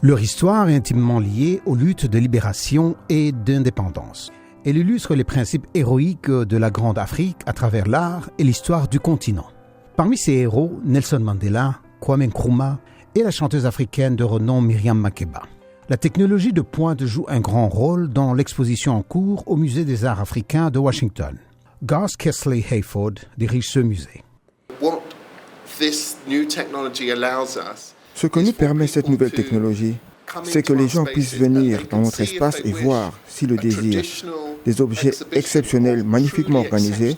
Leur histoire est intimement liée aux luttes de libération et d'indépendance. Elle illustre les principes héroïques de la Grande Afrique à travers l'art et l'histoire du continent. Parmi ces héros, Nelson Mandela, Kwame Nkrumah et la chanteuse africaine de renom Miriam Makeba. La technologie de pointe joue un grand rôle dans l'exposition en cours au Musée des Arts africains de Washington. Garth Kesley Hayford dirige ce musée. Ce que nous permet cette nouvelle technologie, c'est que les gens puissent venir dans notre espace et voir, s'ils le désirent, des objets exceptionnels, magnifiquement organisés.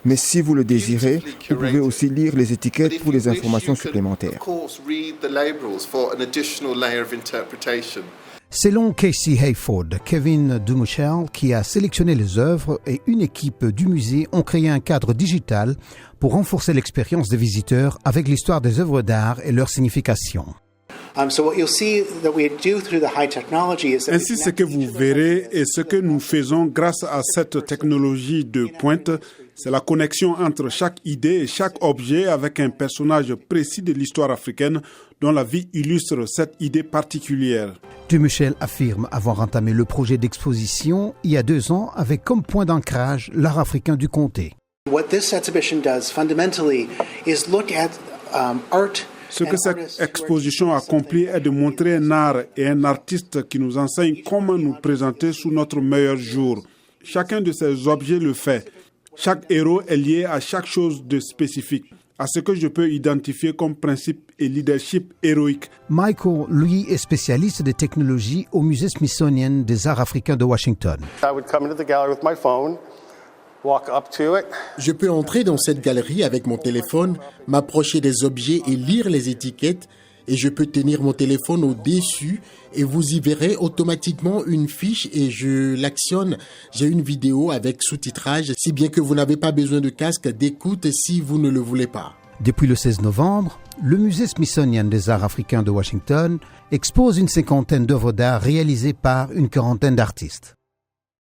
Mais si vous le désirez, vous pouvez aussi lire les étiquettes pour les informations supplémentaires. Selon Casey Hayford, Kevin Dumuchel, qui a sélectionné les œuvres, et une équipe du musée ont créé un cadre digital pour renforcer l'expérience des visiteurs avec l'histoire des œuvres d'art et leur signification. Ainsi, ce que vous verrez et ce que nous faisons grâce à cette technologie de pointe, c'est la connexion entre chaque idée et chaque objet avec un personnage précis de l'histoire africaine dont la vie illustre cette idée particulière. Dumuchel affirme avoir entamé le projet d'exposition il y a 2 ans avec comme point d'ancrage l'art africain du comté. Ce que cette exposition accomplit est de montrer un art et un artiste qui nous enseigne comment nous présenter sous notre meilleur jour. Chacun de ces objets le fait. Chaque héros est lié à chaque chose de spécifique, à ce que je peux identifier comme principe et leadership héroïque. Michael, lui, est spécialiste des technologies au Musée Smithsonian des Arts africains de Washington. Je peux entrer dans cette galerie avec mon téléphone, m'approcher des objets et lire les étiquettes. Et je peux tenir mon téléphone au-dessus et vous y verrez automatiquement une fiche et je l'actionne. J'ai une vidéo avec sous-titrage, si bien que vous n'avez pas besoin de casque d'écoute si vous ne le voulez pas. Depuis le 16 novembre, le Musée Smithsonian des Arts africains de Washington expose une 50aine d'œuvres d'art réalisées par une 40aine d'artistes.